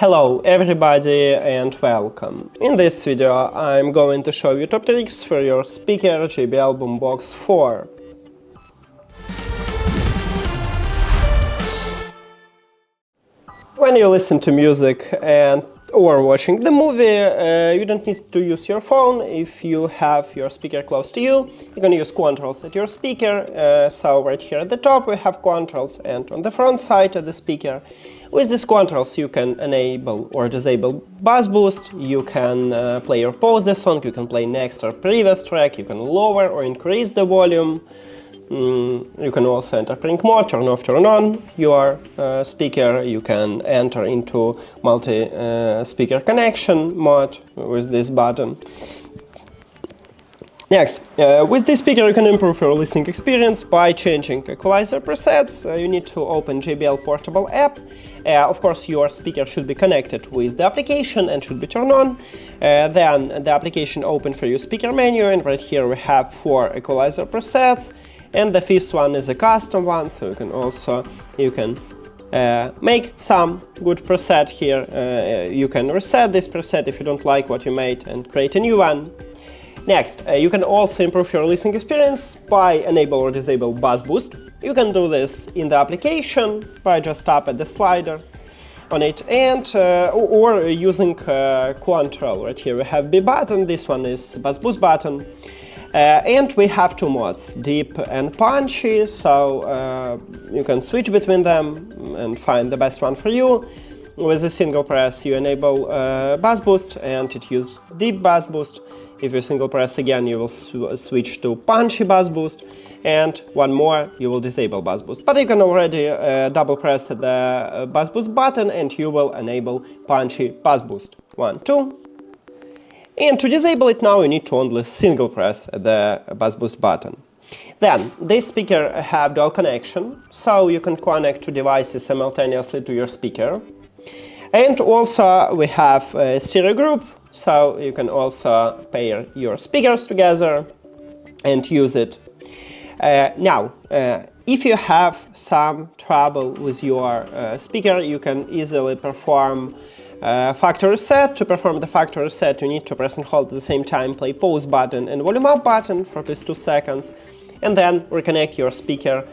Hello everybody and welcome. In this video I'm going to show you top tricks for your speaker JBL Boombox 4. When you listen to music or watching the movie, you don't need to use your phone. If you have your speaker close to you, you can use controls at your speaker. So right here at the top we have controls, and on the front side of the speaker, with these controls you can enable or disable bass boost, you can play or pause the song, you can play next or previous track, you can lower or increase the volume. You can also enter pink mode, turn off, turn on your speaker. You can enter into multi-speaker connection mode with this button. Next, with this speaker you can improve your listening experience by changing Equalizer presets. You need to open JBL Portable app. Of course, your speaker should be connected with the application and should be turned on. Then the application open for your speaker menu, and right here we have 4 Equalizer presets. And the fifth one is a custom one, so you can make some good preset here. You can reset this preset if you don't like what you made and create a new one. Next, you can also improve your listening experience by enable or disable bass boost. You can do this in the application by just tap at the slider on it, and or using control. Right here we have B button, this one is bass boost button. And we have 2 modes, deep and punchy, so you can switch between them and find the best one for you. With a single press you enable bass boost and it uses deep bass boost. If you single press again you will switch to punchy bass boost, and one more you will disable bass boost. But you can already double press the bass boost button and you will enable punchy bass boost. 1, 2. And to disable it now you need to only single press the bass boost button. Then, this speaker have dual connection, so you can connect 2 devices simultaneously to your speaker. And also we have a stereo group, so you can also pair your speakers together and use it. Now, if you have some trouble with your speaker, you can easily perform factory reset. To perform the factory reset, you need to press and hold at the same time play pause button and volume up button for at least 2 seconds, and then reconnect your speaker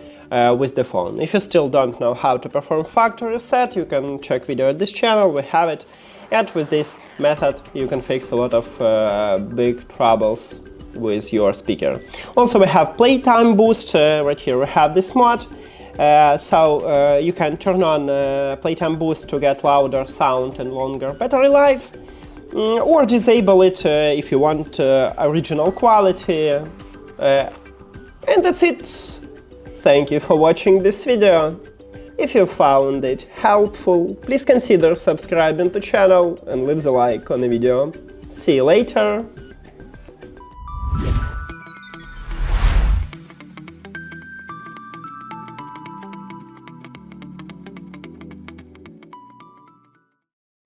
with the phone. If you still don't know how to perform factory reset, you can check video at this channel, we have it. And with this method you can fix a lot of big troubles with your speaker. Also we have Playtime boost. Right here we have this mod. So you can turn on Playtime boost to get louder sound and longer battery life, or disable it if you want original quality. And that's it. Thank you for watching this video. If you found it helpful, please consider subscribing to the channel and leave a like on the video. See you later.